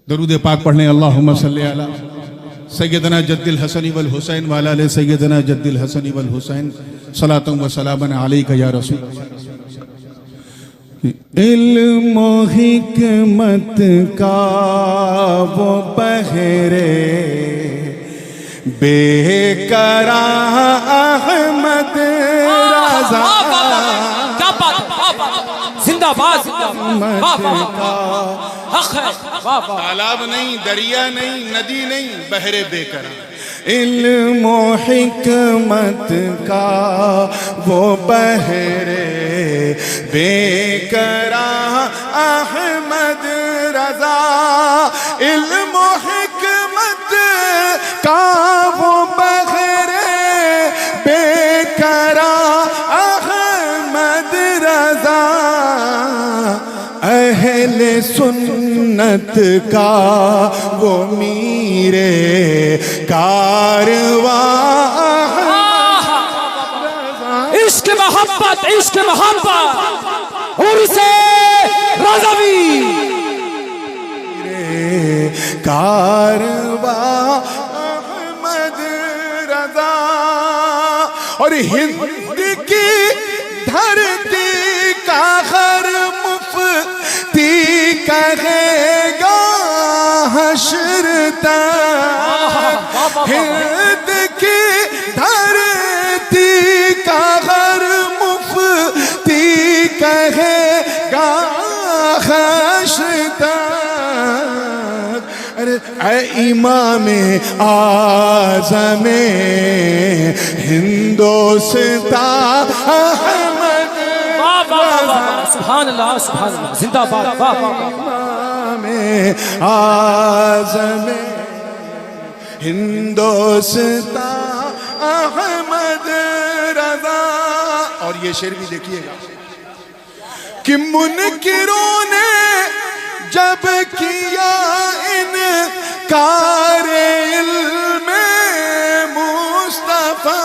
درود پاک پڑھنے اللہم صلی علی سیدنا جد الحسن والحسین وعلی آل سیدنا جد الحسن والحسین صلاۃ و سلام علیک یا رسول علم و حکمت کا وہ بحرے بے قرار احمد رضا زندہ باد تالاب نہیں، دریا نہیں، ندی نہیں، بحر بے قرار علم و حکمت کا وہ بحر بے قرار احمد رضا علم و حکمت کا وہ بحر بے قرار احمد رضا اہل سنت کا وہ میرے کارواں عشق محبت عشق محبت عرص رضوی میرے کارواں احمد رضا اور ہند کی دھرتی کا ہر مفتی کہے گا حشر تک ہند کی دھرتی کا ہر مفتی کہے گا حشر تک اے امام اعظم ہندوستان احمد سبحان اللہ سبحان اللہ زندہ باد امام اعظم ہندوستان احمد رضا اور یہ شعر بھی دیکھیے گا کہ منکروں نے جب کیا انکار علم مصطفیٰ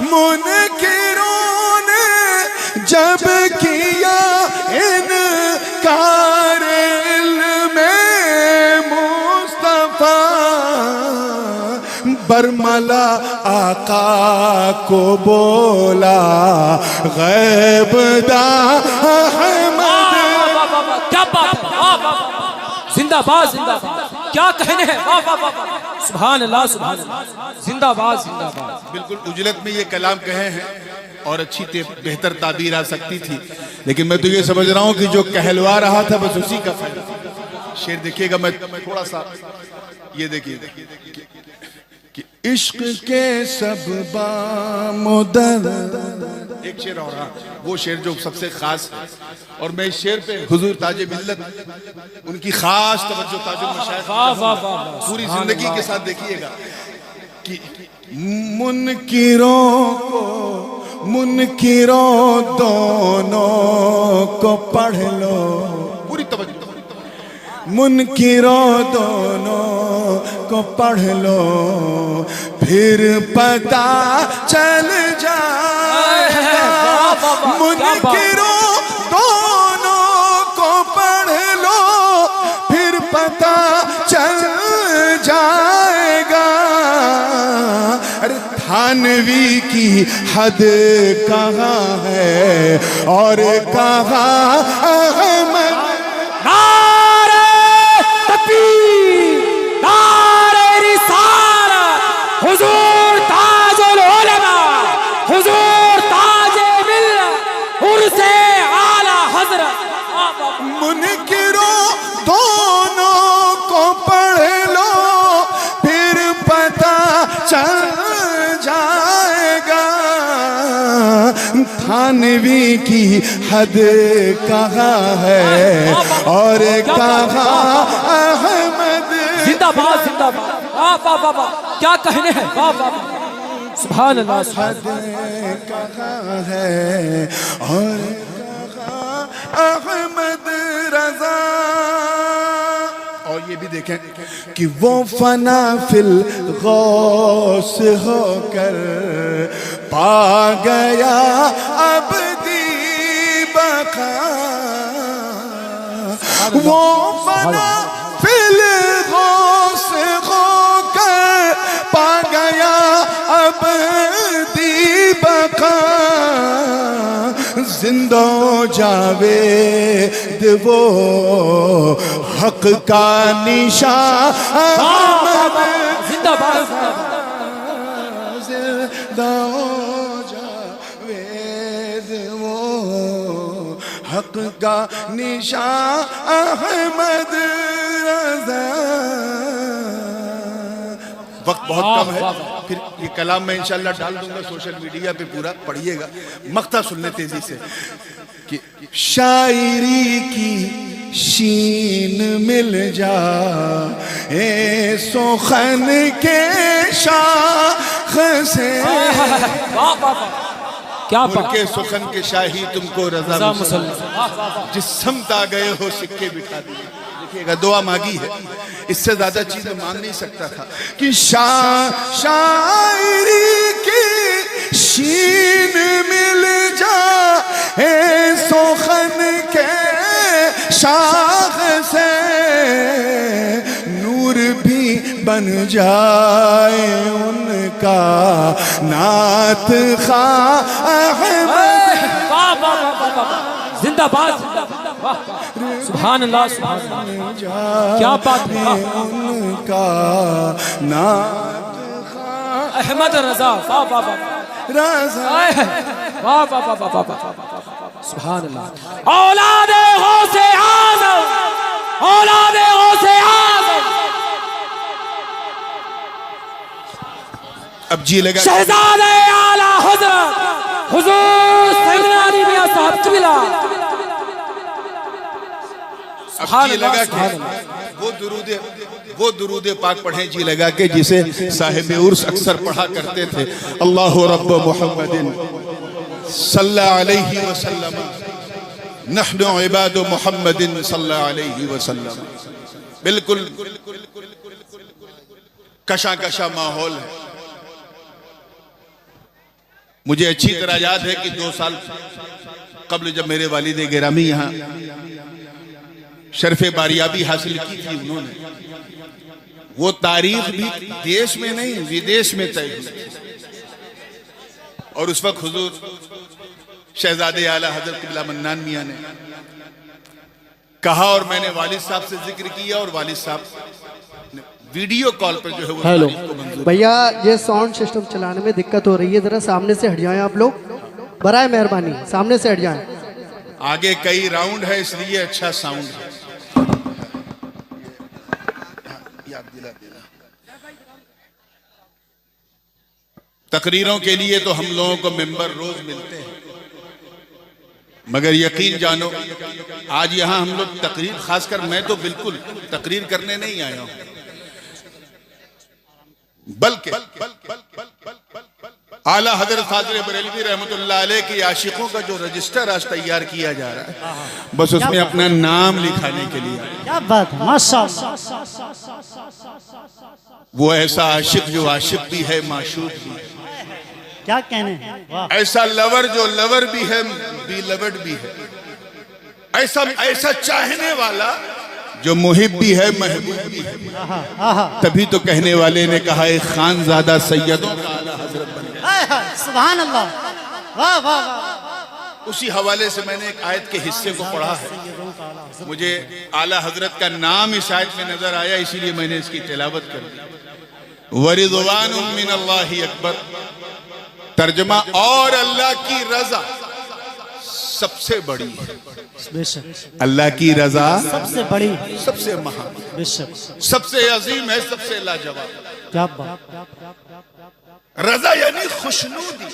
منکروں نے جب کیا انکار علم مصطفیٰ برملا آقا کو بولا غیب دا احمد کیا بات زندہ باد زندہ باد کیا کہنے ہیں سبحان اللہ سبحان اللہ زندہ باد زندہ باد بالکل اجلت میں یہ کلام کہے ہیں اور اچھی بہتر تعبیر آ سکتی تھی لیکن میں تو یہ سمجھ رہا ہوں کہ جو کہلوا رہا تھا بس اسی کا فائدہ شعر دیکھیے گا میں تھوڑا سا یہ دیکھیے کہ عشق کے سب بامدد ایک شعر اور رہا وہ شعر جو سب سے خاص ہے اور میں اس شعر پہ حضور تاج ملت ان کی خاص توجہ تاج المشائخ پوری زندگی کے ساتھ دیکھیے گا کہ منکروں دونوں کو پڑھ لو پوری توجہ منکروں دونوں کو پڑھ لو پھر پتہ چل جائے گا منکروں دونوں کو پڑھ لو پھر پتہ چل جائے گا ارے تھانوی کی حد کہاں ہے اور کہاں احمد حضور تاج العلماء حضور تاج ملت عرص اعلی حضرت منکروں دونوں کو پڑھ لو پھر پتہ چل جائے گا تھانوی کی حد کہاں ہے اور کہاں احمد زندہ باد زندہ باد کیا کہنے ہیں سبحان اللہ حد کہاں ہے اور کہاں احمد رضا اور یہ بھی دیکھیں کہ وہ فنا فی الغوث ہو کر پا گیا ابدی بقا وہ بنا فل غوث ہو کر پا گیا اب دی بقا زندہ جاوید وہ حق کا نشان زندہ باد زندہ جاوید وہ حق کا نشان احمد رضا. وقت بہت کم ہے, پھر یہ کلام میں انشاءاللہ ڈال دوں گا سوشل میڈیا پہ, پورا پڑھیے گا. مقطع سن لیں تیزی سے کہ شاعری کی شین مل جا اے سخن کے شاخ سے, کیا ملک سخن کے شاہی تم کو رضا مسلم, جس سمت آ گئے ہو سکے بٹھا دیے. دیکھیے گا دعا مانگی ہے, اس سے زیادہ چیزیں مانگ نہیں سکتا تھا کہ شاعری کی شین مل جا اے سخن کے شاخ سے, نور بھی بن جائے ان کا نعت خواہ احمد. زندہ باد, سبحان اللہ سبحان اللہ, کیا بات ہے, ان کا نعت خواہ احمد رضا, رضا. سبحان اللہ. اولاد غوث اعظم, اولاد غوث اعظم, اب جی لگا شہزادہ اعلی حضرت حضور سیدنا علی میاں صاحب قبلہ. اب جی لگا کہ وہ درود پاک پڑھیں جی لگا کہ جسے صاحب عرس اکثر پڑھا کرتے تھے. اللہ رب محمد صلی علیہ وسلم, نحن عباد محمد صلی علیہ وسلم. بالکل کشا کشا ماحول ہے. مجھے اچھی طرح یاد ہے کہ 2 سال قبل جب میرے والد گرامی یہاں شرف باریابی حاصل کی تھی انہوں نے, وہ تاریخ بھی دیش میں نہیں ودیش میں طے ہوئی, اور اس وقت حضور شہزادے اعلیٰ حضرت قبلہ منان میاں نے کہا, اور میں نے والد صاحب سے ذکر کیا, اور والد صاحب نے ویڈیو کال پر جو ہے وہ ہیلو تاریخ کو منظور. بھیا, یہ ساؤنڈ سسٹم چلانے میں دقت ہو رہی ہے, ذرا سامنے سے ہٹ جائیں آپ لوگ, برائے مہربانی سامنے سے ہٹ جائیں. آگے کئی راؤنڈ ہے اس لیے اچھا ساؤنڈ ہے. تقریروں کے لیے تو ہم لوگوں کو ممبر روز ملتے ہیں, مگر یقین جانو آج یہاں ہم لوگ تقریر, خاص کر میں تو بالکل تقریر کرنے نہیں آیا ہوں, بلکہ اعلیٰ حضرت خواجہ بریلوی رحمت اللہ علیہ کی عاشقوں کا جو رجسٹر آج تیار کیا جا رہا ہے, بس اس میں اپنا نام لکھانے کے لیے. کیا بات ہے, ماشاءاللہ. وہ ایسا عاشق جو عاشق بھی ہے, معشوق بھی ہے, کیا کہنے ہیں, واہ. ایسا لور جو لور بھی ہے, بی لوڈ بھی ہے, ایسا چاہنے والا جو محب بھی ہے, محبوب بھی ہے. تبھی تو کہنے والے نے کہا ایک خانزادہ سیدوں کا اعلیٰ حضرت بن گیا. سبحان اللہ, واہ واہ واہ. اسی حوالے سے میں نے ایک آیت کے حصے کو پڑھا ہے, مجھے اعلیٰ حضرت کا نام اس آیت میں نظر آیا, اسی لیے میں نے اس کی تلاوت کر دی. وَرِضْوَانٌ مِّنَ اللَّهِ اکبر, ترجمہ اور اللہ کی رضا سب سے بڑی ہے. بے شک, اللہ کی رضا سب سے بڑی, سب سے مہان, بے شک, سب سے عظیم ہے, سب سے لاجواب. کیا بات. رضا یعنی خوشنودی,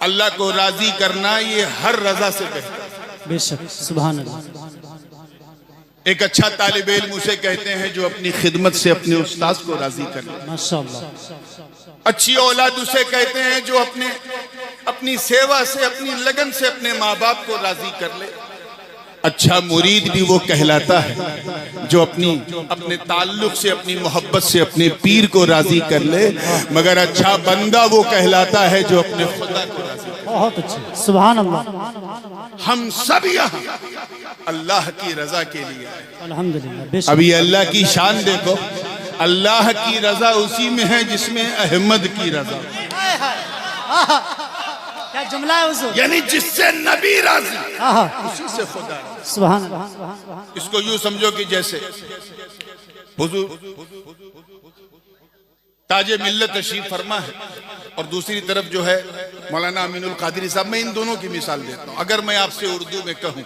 اللہ کو راضی کرنا یہ ہر رضا سے بہتر. بے شک, سبحان اللہ. ایک اچھا طالب علم اسے کہتے ہیں جو اپنی خدمت سے اپنے استاذ کو راضی کر لے. ماشاءاللہ. اچھی اولاد اسے کہتے ہیں جو اپنی سیوا سے, اپنی لگن سے اپنے ماں باپ کو راضی کر لے. اچھا مرید بھی وہ کہلاتا ہے جو اپنے تعلق سے, اپنی محبت سے اپنے پیر کو راضی کر لے, مگر اچھا بندہ وہ کہلاتا ہے جو اپنے خدا کو راضی کر لے. بہت اچھا, سبحان اللہ. ہم سب یہاں अल्लाह की रजा के लिए आए। अल्हम्दुलिल्लाह बेशक अब ये अल्लाह की शान देखो, अल्लाह की रजा उसी में है जिसमें अहमद की रजा, क्या जुमला है हुजूर यानी जिससे नबी राजी आहा उसी से खुदा राजी। सुभान अल्लाह इसको यूं समझो कि जैसे हुजूर ताजे मिल्लत तशरीफ फरमा है और दूसरी तरफ जो है मौलाना अमीनुल कादरी साहब। मैं इन दोनों की मिसाल देता हूं। अगर मैं आपसे उर्दू में कहूं,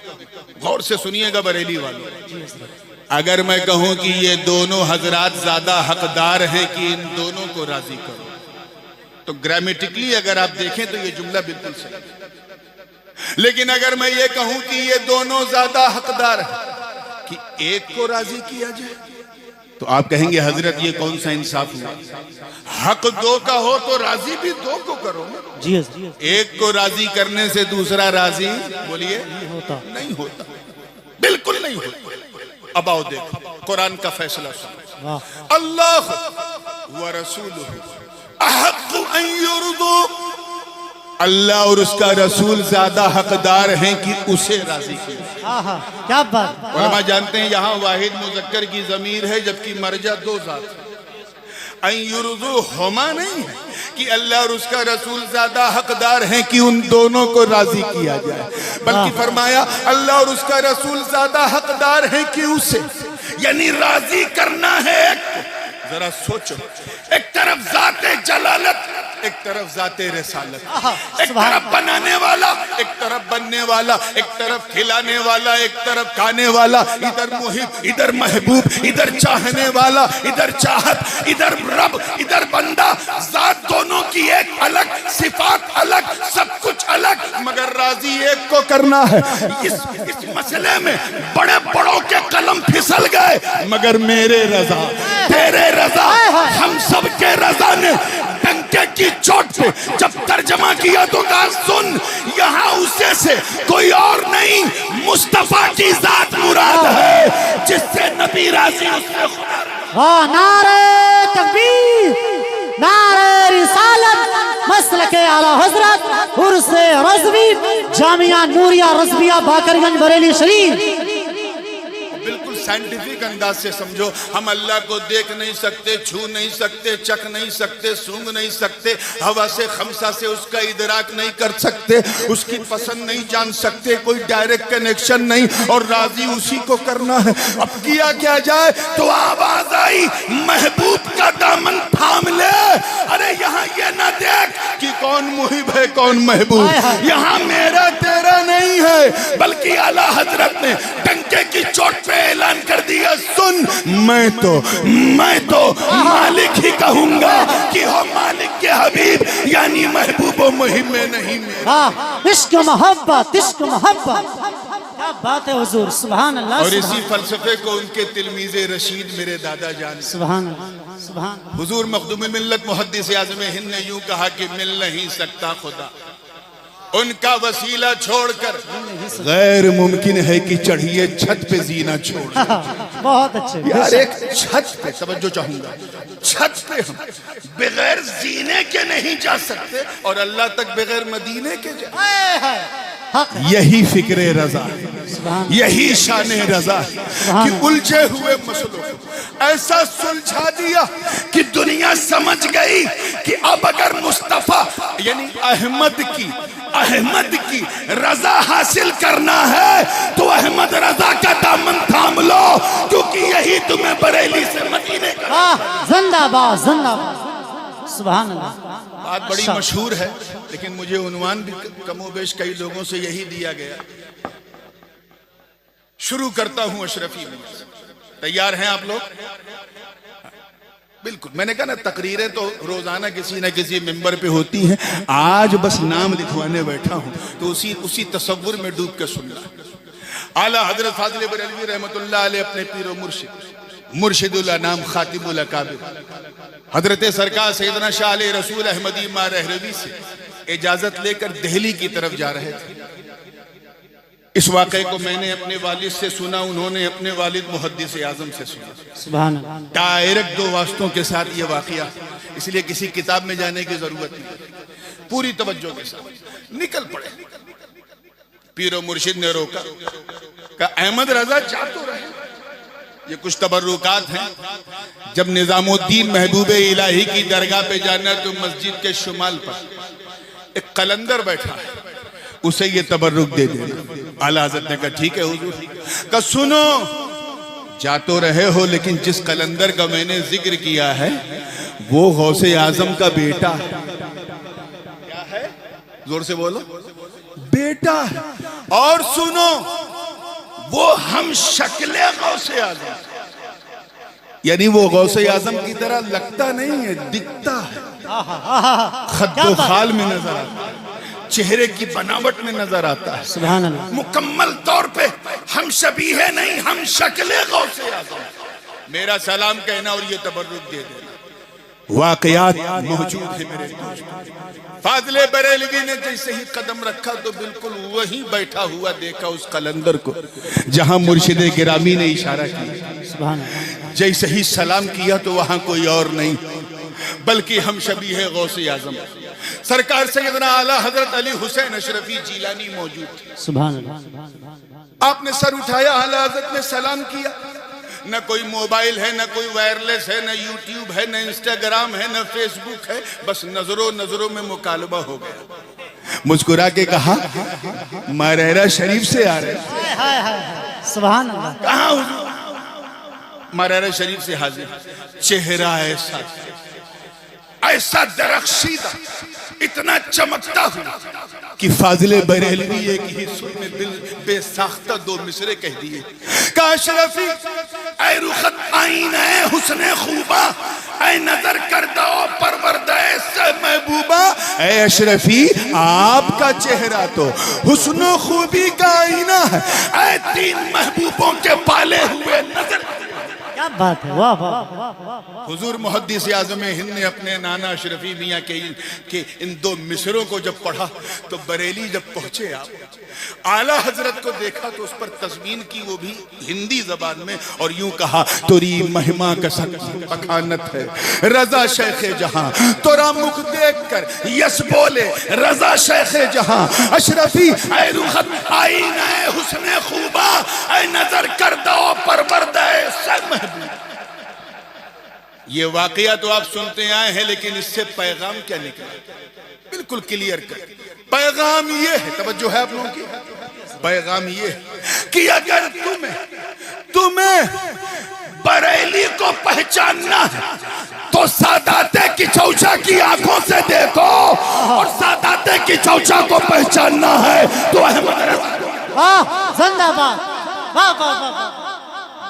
गौर से सुनिएगा बरेली वालों, अगर मैं कहूं कि ये दोनों हजरात ज्यादा हकदार हैं कि इन दोनों को राजी करो, तो ग्रामेटिकली अगर आप देखें तो ये जुमला बिल्कुल सही है। लेकिन अगर मैं ये कहूं कि ये दोनों ज्यादा हकदार हैं कि एक को राजी किया जाए, तो आप कहेंगे हजरत ये कौन सा इंसाफ हुआ? हक दो का हो तो राजी भी दो को करो। जी जी एक को राजी करने से दूसरा राजी, बोलिए, होता नहीं होता, बिल्कुल नहीं होता। अब आओ देखो कुरान का फैसला सुनो। वाह अल्लाह व रसूलुहु अहक्कु अन युरदू, अल्लाह और उसका रसूल ज्यादा हकदार हैं कि उसे राजी किया। आहा क्या बात उलमा जानते हैं यहाँ वाहिद मुजक्कर की जमीर है जबकि मर्जा दो जात है। अन युरदू हुमा नहीं है कि अल्लाह और उसका रसूल ज्यादा हकदार हैं कि उन दोनों को राजी किया जाए, बल्कि फरमाया अल्लाह और उसका रसूल ज्यादा हकदार हैं कि उसे, यानी राजी करना है एक को। जरा सोचो, एक तरफ जाते जलालत, एक तरफ जाते रिसालत, एक तरफ बनाने वाला, एक तरफ बनने वाला, एक तरफ खिलाने वाला, एक तरफ खाने वाला, इधर मुहिब, इधर महबूब, इधर चाहने वाला, इधर चाहत, इधर रब, इधर बंदा। जात दोनों की एक अलग, सिफात अलग, सब कुछ अलग, मगर राजी एक को करना है। इस मसले में बड़े बड़ों के कलम फिसल गए, मगर मेरे रजा, तेरे रजा, हम सब के रजा ने डंके की चोट पे जब तर्जमा किया तो कहा सुन, यहाँ उसे से कोई और नहीं, मुस्तफा की जात मुराद है, जिससे नबी राजी उससे खुदा राजी। वाह नारे तकबीर नारे रिसालत मसलके आला हजरत उर्से रज़वी जामिया नूरिया रज़विया बाकरगंज बरेली शरीफ। बिल्कुल साइंटिफिक अंदाज से समझो। हम अल्लाह को देख नहीं सकते, छू नहीं सकते, चख नहीं सकते, सूंघ नहीं सकते, हवा से खमसा से उसका इदराक नहीं कर सकते, उसकी पसंद नहीं जान सकते, कोई डायरेक्ट कनेक्शन नहीं, और राजी उसी को करना है। अब किया क्या जाए? तो आवाज आई महबूब का दामन थाम ले। अरे यहाँ ये ना देख कि कौन मुहिब है कौन महबूब, यहाँ मेरा तेरा नहीं है, बल्कि आला हजरत ने डंके की चोट पे ऐलान कर दिया सुन, मैं तो मालिक ही कहूंगा कि हो मालिक के हबीब, यानी महबूब व मुहिब में नहीं मेरा। इश्क मोहब्बत, इश्क मोहब्बत, क्या बात है हुजूर, सुभान अल्लाह। और इसी फलसफे को उनके तिलमीज़े रशीद मेरे दादा जान, सुभान अल्लाह, सुभान हुजूर मखदूम मिल्लत मुहद्दिस आज़म हिंद ने यूं कहा कि मिल नहीं सकता खुदा उनका वसीला छोड़कर, गैर मुमकिन है कि चढ़िए छत पे जीना छोड़। बहुत अच्छे यार एक छत पे तवज्जो चाहूंगा, छत पे हम बगैर जीने के नहीं जा सकते और अल्लाह तक बगैर मदीने के जा। यही फिक्रे रजा है, यही शान रजा है कि उलझे हुए मसलों को ऐसा सुलझा दिया कि दुनिया समझ गई कि अब अगर मुस्तफा यानी अहमद की रजा हासिल करना है तो अहमद रजा का दामन थाम लो, क्योंकि यही तुम्हें बरेली से मदीने का। जिंदाबाद जिंदाबाद, सुभान अल्लाह। बात बड़ी मशहूर है, लेकिन मुझे उन्वान भी कमोबेश कई लोगों से यही दिया गया। शुरू करता हूं अशरफी में। तैयार हैं आप लोग? बिल्कुल। मैंने कहा ना तकरीरें तो रोजाना किसी न किसी मेंबर पे होती हैं, आज बस नाम लिखवाने बैठा हूं तो उसी तसव्वुर में डूब के सुनना। आला हजरत फाजिल बरेलवी रहमतुल्लाह अलैह अपने पीरो मुर्शिदुल अनाम खातिमुल अकाबिर हजरत सरकार सैयदना शाह अली रसूल अहमदी मा रहरवी से इजाजत लेकर दिल्ली की तरफ जा रहे थे। इस वाक़े को मैंने अपने वालिद से सुना, उन्होंने अपने वालिद मुहद्दिस आज़म से सुना। सुभान अल्लाह। डायरेक्ट दो वास्तों के साथ ये वाक़या, इसलिए किसी किताब में जाने की जरूरत नहीं, पूरी तवज्जो के साथ निकल पड़े। पीर और मुर्शिद ने रोका, कहा अहमद रजा जा तो रहे, ये कुछ तबर्रुकात हैं। जब निजामुद्दीन महबूब इलाही की दरगाह पे जाना तो मस्जिद के शुमाल पर एक कलंदर बैठा है, उसे ये तबर्रुक दे देना। आला हज़रत ने कहा ठीक है हुजूर। कहा सुनो, जा तो रहे हो लेकिन जिस कलंदर का मैंने जिक्र किया है वो गौसे आजम का बेटा है। क्या है? जोर से बोलो, बेटा है। और सुनो, वो हम शक्ले गौसे आजम, यानी वो गौसे आजम की तरह लगता नहीं है, दिखता है, खद्दो खाल में नजर आता है, चेहरे की बनावट में नजर आता है। सुभान अल्लाह। मुकम्मल तौर पे हम शबीह नहीं, हम शक्ले गौसे आजम। मेरा सलाम कहना और ये तबर्रुक दे देना। वाकयात मौजूद है मेरे दोस्त। फाज़िले बरेलवी ने जैसे ही कदम रखा तो बिल्कुल वहीं बैठा हुआ देखा उस कलंदर को जहां मुर्शिद गिरामी ने इशारा किया। सुभान अल्लाह। जैसे ही सलाम किया तो वहां कोई और नहीं बल्कि हम शबीह गौसे आजम सरकार सैयदना आला हजरत अली हुसैन अशरफी जीलानी मौजूद थे। सुभान अल्लाह। आपने सर उठाया, आला हजरत ने सलाम किया। न कोई मोबाइल है, न कोई वायरलेस है, न यूट्यूब है, न इंस्टाग्राम है, न फेसबुक है, बस नजरों में मुकालबा हो गया। मुस्कुरा के कहा मरहरा शरीफ से आ रहे। हाय हाय हाय। सुभान अल्लाह। कहा हुजूर? मरहरा शरीफ से हाजिर। चेहरा ऐसा दरख्शीदा, इतना चमकता हुआ कि फाजिले बरेलवी एक ही सुर में दिल बेसाख्ता दो मिसरे कह दिए। का अशरफी ऐ रुखत आईन है हुस्ने खूबा, ऐ नजर करदा परवरदा से महबूबा। ऐ अशरफी आपका चेहरा तो हुस्नो खूबी का आईना है, ऐ तीन महबूबों के पाले हुए नजर। क्या बात है, वाह वाह। हुजूर मुहद्दिस आज़म हिंद ने अपने नाना अशरफी मियाँ के इन दो मिसरों को जब पढ़ा तो बरेली जब पहुंचे आप आला हजरत को देखा तो उस पर तस्मीन की, वो भी हिंदी जबान में, और यूं कहा तोरी महिमा का बखानत है रजा शेखे जहां, तोरा मुख देख कर यस बोले रजा शेखे जहां। अशरफी ऐ रुखत आईन है हुस्ने खूबा, ऐ नजर करदा परवरदा से महबूब। ये वाकया तो आप सुनते आए हैं, लेकिन इससे पैगाम क्या निकला? बिल्कुल क्लियर कर। पैगाम ये है, तवज्जो है आप लोगों की, पैगाम ये है कि अगर तुम्हें बरेली को पहचानना है तो सादाते की चौचा की आंखों से देखो, और सादाते की चौचा को पहचानना है तो अहमद रजा। वाह जिंदाबाद। वाह वाह वाह।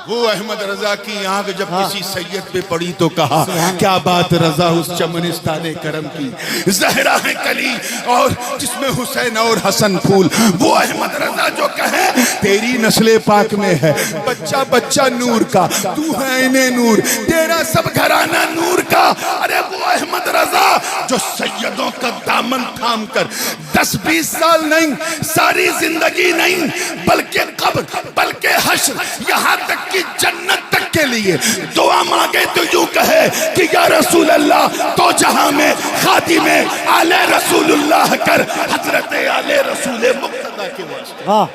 वो अहमद रजा की आंख जब किसी सैयद पे पड़ी तो कहा क्या बात रजा उस चमनिस्ताने करम की, जहरा है कली और जिसमें हुसैन और हसन फूल। वो अहमद रजा जो कहे तेरी नस्ले पाक में है बच्चा बच्चा नूर का, तू है इन्हें नूर, तेरा सब घराना नूर का। अरे वो अहमद रजा जो सैयदों का दामन थाम कर 10-20 साल नहीं, सारी जिंदगी नहीं, बल्कि कब्र बल्कि हश्र, यहाँ तक कि जन्नत तक के लिए दुआ मांगे तो यूं कहे कि या रसूल अल्लाह तो जहां में खातिमे आले रसूलुल्लाह कर, हजरत आले रसूल मुक्तदा के वास्ते। वाह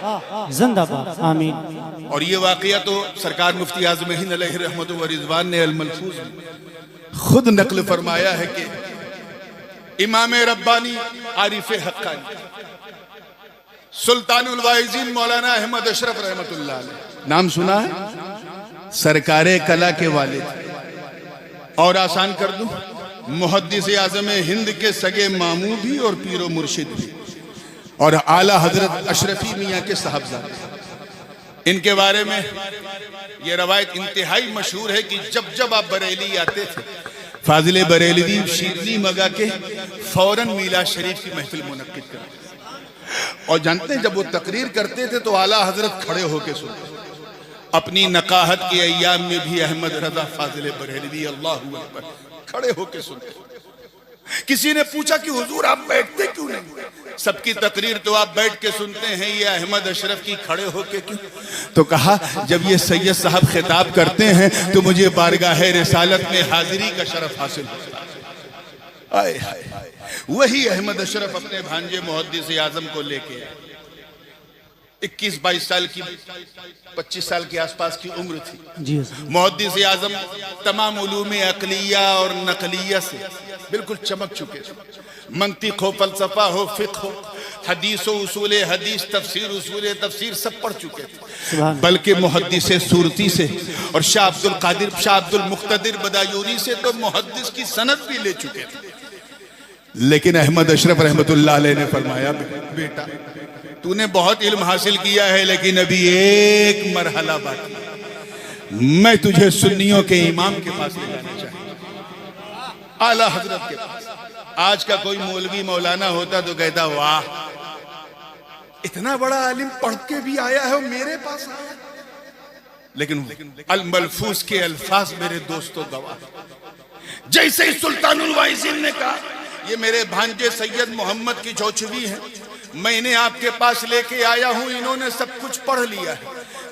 जिंदाबाद। आमीन। और ये वाकया तो सरकार मुफ्ती आज़म हिंद अलैहि रहमत व रिज़वान ने अल-मलफूज में खुद नकल फरमाया है कि इमाम रब्बानी आरिफ हक्कानी सुल्तानुल वाइज़ीन मौलाना अहमद अशरफ रहमतुल्लाह अलैह, नाम सुना है? सरकारे कला के वालिद, और आसान कर दूं मुहद्दिस आज़म हिंद के सगे मामू भी और पीरो मुर्शिद भी, और आला हजरत अशरफी मियाँ के साहबजादे। इनके बारे में ये रवायत इंतहाई मशहूर है कि जब जब आप बरेली आते थे फाजिले बरेलवी शीरनी मगा के फौरन मीलाद शरीफ की महफिल मुनक्किद करते, और जानते हैं जब वो तकरीर करते थे तो आला हजरत खड़े होके सुनते। अपनी नकाहत के अय्याम में भी अहमद रजा फाजिले बरेलवी अल्लाहु अकबर खड़े होके सुनते। किसी ने पूछा कि हुजूर आप बैठते क्यों नहीं? सबकी तकरीर तो आप बैठ के सुनते हैं, ये अहमद अशरफ की खड़े होके क्यों? तो कहा जब ये सैयद साहब खिताब करते हैं तो मुझे बारगाह रिसालत में हाजिरी का शरफ हासिल होता है। आए हाय, वही अहमद अशरफ अपने भांजे मुहद्दिस आज़म को लेके 21-22 साल की 25 साल के आसपास की उम्र थी। जी मुहद्दिस आजम तमाम उलूम अक़लिया और नक़लिया से बिल्कुल चमक चुके थे। मंतिक़ हो, फ़लसफ़ा हो, फ़िक़्ह हो, हदीस हो, उसूल हदीस, तफसीर, उसूल तफसीर सब पढ़ चुके थे। बल्कि मुहद्दिस सूरती से और शाह अब्दुल कादिर, शाह अब्दुल मुक़्तदिर बदायूनी से तो मुहद्दिस की सनद भी ले चुके थे। लेकिन अहमद अशरफ रहमतुल्लाह अलैह ने फरमाया, बेटा तूने बहुत इल्म हासिल किया है, लेकिन अभी एक मरहला बाकी है। मैं तुझे सुन्नियों के इमाम के पास ले जाना चाहता, आला हजरत के पास। आज का कोई मौलवी मौलाना होता तो कहता, वाह इतना बड़ा आलिम पढ़ के भी आया है और मेरे पास आया। लेकिन अल मलफूज के अल्फाज मेरे दोस्तों गवाह। जैसे ही सुल्तानुल वाइज़िन ने कहा, ये मेरे भांजे सैयद मोहम्मद की चौचवी है, मैं इन्हें आपके पास लेके आया हूं, इन्होंने सब कुछ पढ़ लिया है,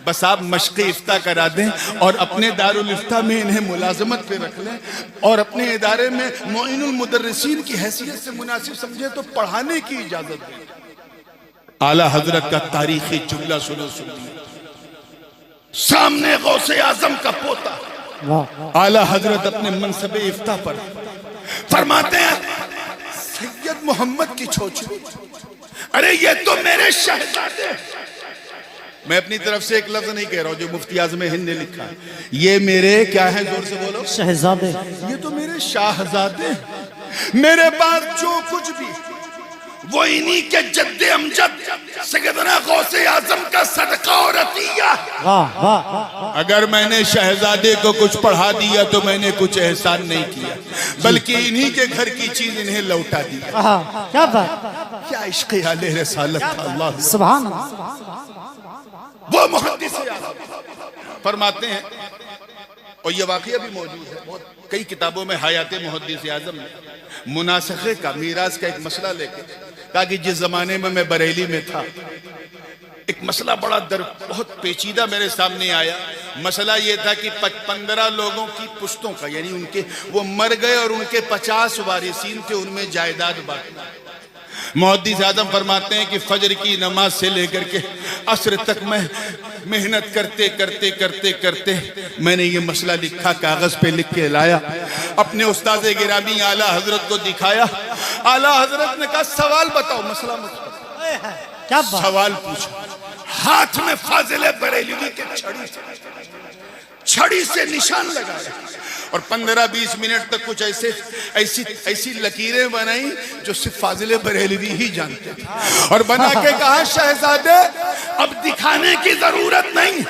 बस आप मश्क़ इफ्ता करा दें और अपने दारुल इफ्ता में इन्हें मुलाजमत पे रख लें और अपने इदारे में मुइनुल मुदर्रिसीन की हैसियत से मुनासिब समझे तो पढ़ाने की इजाजत दें। आला हजरत का तारीखी जुमला सुनो, सुनिए। सामने गौसे आजम का पोता आला हजरत अपने मनसबे इफ्ता पर फरमाते हैं, सैयद मोहम्मद की चौचवी, अरे ये तो मेरे शहजादे। मैं अपनी तरफ से एक लफ्ज नहीं कह रहा हूं, जो मुफ्ती आज़म हिंद ने लिखा है, ये मेरे क्या है, जोर से बोलो, शहजादे। ये तो मेरे शाहजादे। मेरे पास जो कुछ भी वो इन्हीं के जद्दे अमजद सैयदना गौसे आजम का सदका और अतिया। वाह वाह। अगर मैंने शहजादे को कुछ पढ़ा दिया तो मैंने कुछ एहसान नहीं किया, बल्कि इन्हीं के घर की चीज इन्हें लौटा दी। क्या बात, क्या इश्क़ आले रसालत था। अल्लाह सुभान। वो मुहद्दिस फरमाते हैं, और ये वाक़या भी मौजूद है कई किताबों में, हयात मुहद्दिस आज़म ने मुनासखे का, मीरास का एक मसला लेके कहा कि जिस जमाने में मैं बरेली में था, एक मसला बहुत पेचीदा मेरे सामने आया। मसला ये था कि 15 लोगों की पुश्तों का, यानी उनके वो मर गए और उनके 50 वारिसीन थे, उनमें जायदाद बांटना। मुहद्दिस आज़म फरमाते हैं कि फजर की नमाज से लेकर के असर तक मैं मेहनत करते करते करते करते मैंने ये मसला लिखा, कागज पे लिख के लाया, अपने उस्ताद गिरामी आला हजरत को दिखाया। आला हजरत ने कहा, सवाल बताओ, मसला मत बताओ। क्या बात। सवाल पूछा, हाथ में फाजिल बरेलवी के छड़ी से निशान लगाया और 15-20 मिनट तक कुछ ऐसी लकीरें बनाई जो सिर्फ फाजिल बरेलवी ही जानते थे, और बना के कहा, शहजादे अब दिखाने की जरूरत नहीं,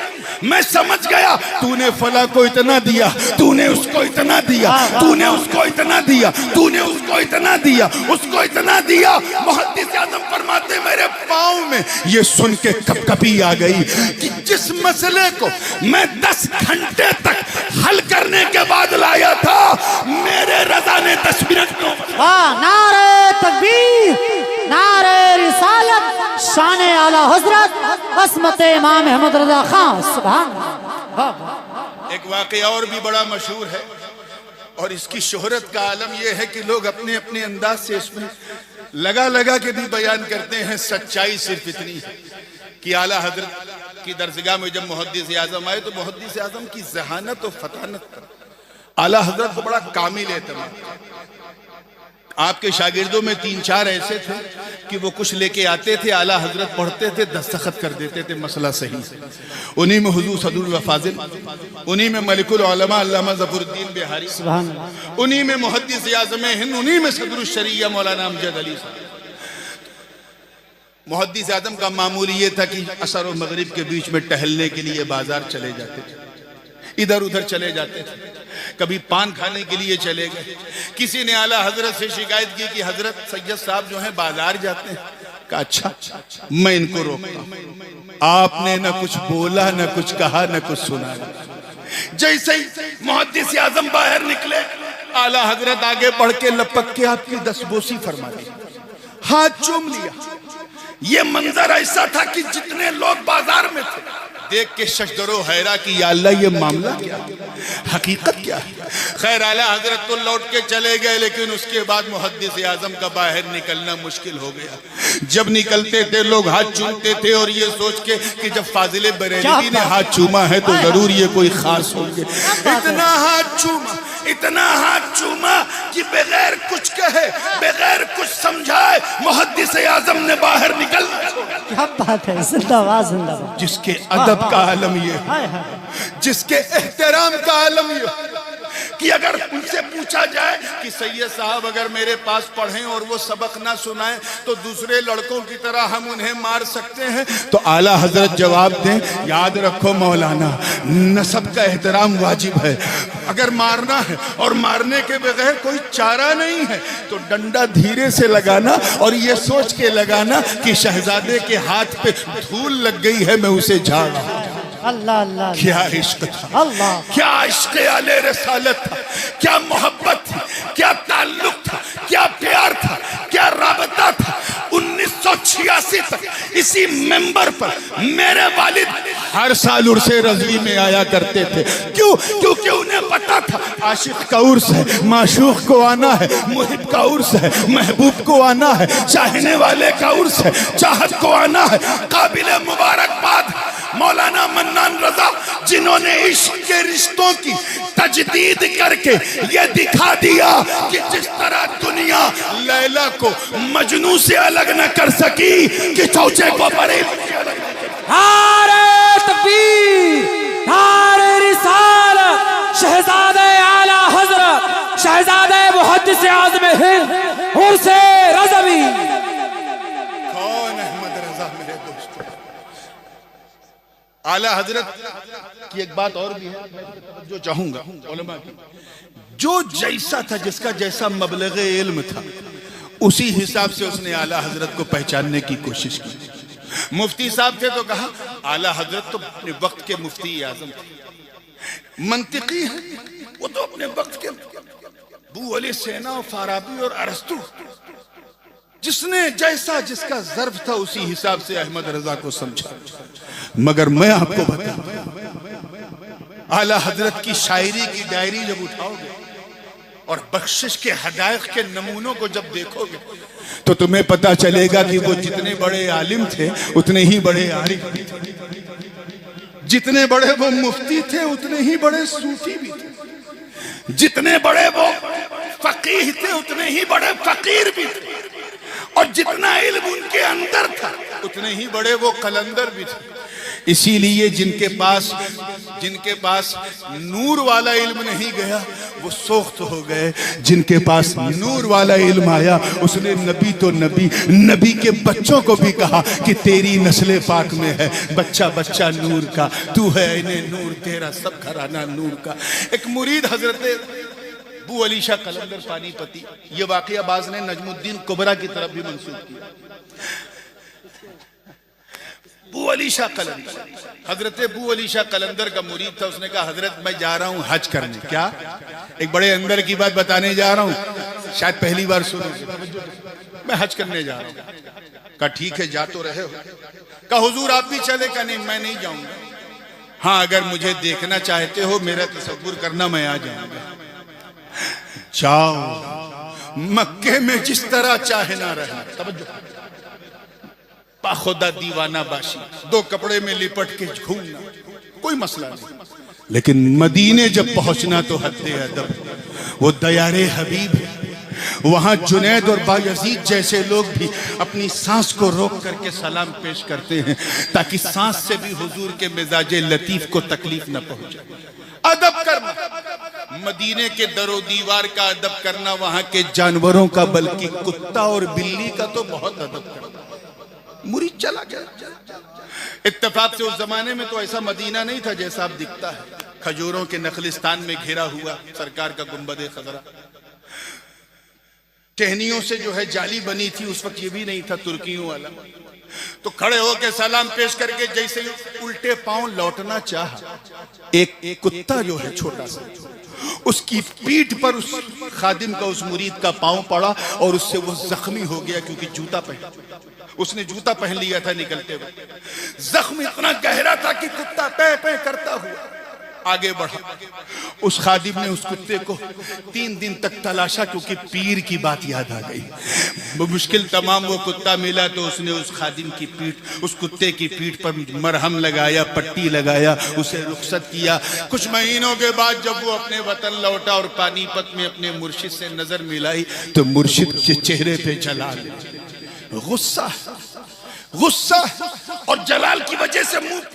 मैं समझ गया, तूने फला को इतना दिया, तूने उसको इतना दिया, तूने उसको इतना दिया, तूने उसको इतना दिया, उसको इतना दिया। मुहद्दिस आज़म फरमाते, मेरे पाँव में ये सुन के कपकपी आ गई कि जिस मसले को मैं 10 घंटे तक हल करने के बाद लाया था, मेरे रज़ा ने 10 मिनट में। नारे तकबीर, नारे रिसालत, शान आला हजरत असमत इमाम अहमद रज़ा खान। सुभान। एक वाक़या और भी बड़ा मशहूर है, और इसकी शोहरत का आलम यह है कि लोग अपने अपने अंदाज से इसमें लगा के भी बयान करते हैं। सच्चाई सिर्फ इतनी है कि आला हजरत की दरसगाह में जब मुहद्दिस आज़म आए तो मुहद्दिस आज़म की ज़हानत और फतानत पर आला हजरत को बड़ा कामिल एतमाद। आपके शागिर्दों में 3-4 ऐसे थे कि वो कुछ लेके आते थे, आला हजरत पढ़ते थे, दस्तखत कर देते थे, मसला सही। उन्हीं में हुजूर सदरुल वफाजिल, उन्हीं में मलिकुल उलमा अल्लामा ज़फरुद्दीन बिहारी, उन्हीं में मुहद्दिस आज़म हिंद, उन्हीं में सदरुल शरिया मौलाना अमजद अली साहब। मुहद्दिस आज़म का मामूल ये था कि असर और मगरिब के बीच में टहलने के लिए बाजार चले जाते थे, इधर उधर चले जाते थे, कभी पान खाने के लिए चले गए। किसी ने आला हजरत से शिकायत की कि हजरत सैयद साहब जो हैं बाजार जाते हैं। कहा, अच्छा मैं इनको रोकता हूं। आपने न कुछ बोला, न कुछ कहा, न कुछ सुना। जैसे ही मुहद्दिस आज़म बाहर निकले, आला हजरत आगे बढ़ के लपक के आपकी दस्तबोसी फरमा दी, हाथ चूम लिया। ये मंजर ऐसा था कि जितने लोग बाजार में थे دیکھ کے ششدر و حیرہ کی یا اللہ یہ معاملہ کیا ہے؟ حقیقت کیا ہے؟ خیر اعلیٰ حضرت تو لوٹ کے چلے گئے، لیکن اس کے بعد محدث اعظم کا باہر نکلنا مشکل ہو گیا۔ جب نکلتے تھے لوگ ہاتھ چومتے تھے اور یہ سوچ کے کہ جب فاضل بریلوی نے ہاتھ چوما ہے تو ضرور یہ کوئی خاص ہوں گے۔ اتنا ہاتھ چوما کہ بغیر کچھ کہے، بغیر کچھ سمجھائے محدث اعظم نے باہر نکلنا۔ کیا بات ہے، زندہ باد زندہ باد۔ جس کے ادب کا عالم یہ، جس کے احترام کا عالم یہ کہ اگر ان سے پوچھا جائے کہ سید صاحب اگر میرے پاس پڑھیں اور وہ سبق نہ سنائیں تو دوسرے لڑکوں کی طرح ہم انہیں مار سکتے ہیں، تو اعلیٰ حضرت جواب دیں یاد رکھو مولانا نسب کا احترام واجب ہے، اگر مارنا ہے اور مارنے کے بغیر کوئی چارہ نہیں ہے تو ڈنڈا دھیرے سے لگانا اور یہ سوچ کے لگانا کہ شہزادے کے ہاتھ پہ دھول لگ گئی ہے میں اسے جھاڑ رہا ہوں۔ اللہ اللہ کیا عشق تھا، اللہ، کیا عشق اہل رسالت تھا، کیا محبت تھی، کیا تعلق تھا، کیا پیار تھا، کیا رابطہ تھا۔ 1986 تک اسی ممبر پر میرے والد ہر سال عرس رضوی میں آیا کرتے تھے۔ کیوں؟ کیونکہ انہیں پتا تھا عاشق کا عرس ہے، معشوق کو آنا ہے، محب کا عرس ہے، محبوب کو آنا ہے، چاہنے والے کا عرس ہے، چاہت کو آنا ہے۔ قابل مبارکباد مولانا منان رضا جنہوں نے عشق کے رشتوں کی تجدید کر کے یہ دکھا دیا کہ جس طرح دنیا لیلا کو مجنوں سے الگ نہ کر سکی کہ چوچے کو بریل سے الگ نہ کر سکی۔ نعرہ تکبیر، نعرہ رسالت، شہزادہ اعلیٰ حضرت، شہزادہ محدث اعظم ہند عرس رضوی۔ کون احمد رضا میرے دوستو؟ اعلیٰ حضرت کی ایک بات اور بھی ہے جو چاہوں گا علماء کی، جو جیسا تھا، جس کا جیسا مبلغ علم تھا، اسی حساب سے اس نے اعلیٰ حضرت کو پہچاننے کی کوشش کی۔ مفتی صاحب تھے تو کہا اعلیٰ حضرت تو اپنے وقت کے مفتی اعظم تھے، منطقی ہیں وہ تو اپنے وقت کے ابو علی سینا اور فارابی اور ارسطو، جس نے جیسا جس کا ظرف تھا اسی حساب سے احمد رضا کو سمجھا۔ مگر میں آپ کو بتاؤں اعلیٰ حضرت کی شاعری کی ڈائری جب اٹھاؤ گے اور بخشش کے حقائق کے نمونوں کو جب دیکھو گے تو تمہیں پتا چلے گا کہ وہ جتنے بڑے عالم تھے اتنے ہی بڑے عارف بھی تھے، جتنے بڑے وہ مفتی تھے اتنے ہی بڑے صوفی بھی تھے، جتنے بڑے وہ فقیہ تھے اتنے ہی بڑے فقیر بھی تھے، اور جتنا علم ان کے اندر تھا اتنے ہی بڑے وہ قلندر بھی تھے۔ اسی لیے جن کے پاس نور والا علم نہیں گیا وہ سوخت ہو گئے، جن کے پاس نور والا علم آیا اس نے نبی تو نبی کے بچوں کو بھی کہا کہ تیری نسل پاک میں ہے بچہ بچہ نور کا، تو ہے عین نور، تیرا سب گھرانہ نور کا۔ ایک مرید حضرت ابو علی شاہ قلندر پانی پتی، یہ واقعہ بعض نے نجم الدین کبرا کی طرف بھی منسوب کیا۔ ابو علی شاہ قلندر، حضرت ابو علی شاہ قلندر کا مرید تھا، اس نے کہا حضرت میں جا رہا ہوں حج کرنے۔ کیا؟ ایک بڑے اندر کی بات بتانے جا رہا ہوں، شاید پہلی بار سنو، میں حج کرنے جا رہا ہوں۔ کہا ٹھیک ہے جا تو رہے ہو۔ کہا حضور آپ بھی چلے؟ کہا نہیں میں نہیں جاؤں گا، ہاں اگر مجھے دیکھنا چاہتے ہو میرا تصور کرنا میں آ جاؤں گا۔ جاؤ مکے میں جس طرح چاہے نہ رہنا، توجہ، خدا دیوانہ باشی، دو کپڑے میں لپٹ کے گھومنا کوئی مسئلہ نہیں، لیکن مدینے جب پہنچنا تو حد ادب، وہ دیار حبیب ہے، وہاں جنید اور بایزید جیسے لوگ بھی اپنی سانس کو روک کر کے سلام پیش کرتے ہیں تاکہ سانس سے بھی حضور کے مزاج لطیف کو تکلیف نہ پہنچے۔ ادب کرنا، مدینے کے در و دیوار کا ادب کرنا، وہاں کے جانوروں کا بلکہ کتا اور بلی کا تو بہت ادب کرنا۔ مرید چلا گیا، اتفاق سے اس زمانے میں تو ایسا مدینہ نہیں تھا جیسا اب دکھتا ہے، کھجوروں کے نخلستان میں گھرا ہوا سرکار کا گنبد خضرا، ٹہنیوں سے جو ہے جالی بنی تھی، اس وقت یہ بھی نہیں تھا ترکیوں والا، تو کھڑے ہو کے سلام پیش کر کے جیسے ہی الٹے پاؤں لوٹنا چاہا، ایک کتا جو ہے چھوٹا سا، اس کی پیٹھ پر اس خادم کا، اس مرید کا پاؤں پڑا اور اس سے وہ زخمی ہو گیا، کیونکہ جوتا اس نے جوتا پہن لیا تھا نکلتے ہوئے۔ زخم اتنا گہرا تھا کہ کتا پے پے کرتا ہوا آگے بڑھا۔ اس خادم نے اس کتے کو 3 دن تک تلاشا، کیونکہ پیر کی بات یاد آ گئی۔ مشکل تمام وہ کتا ملا تو اس نے اس خادم کی پیٹھ، اس کتے کی پیٹھ پر مرہم لگایا، پٹی لگایا، اسے رخصت کیا۔ کچھ مہینوں کے بعد جب وہ اپنے وطن لوٹا اور پانی پت میں اپنے مرشد سے نظر ملائی تو مرشد کے چہرے پہ جلال، غصہ اور جلال کی وجہ سے منہ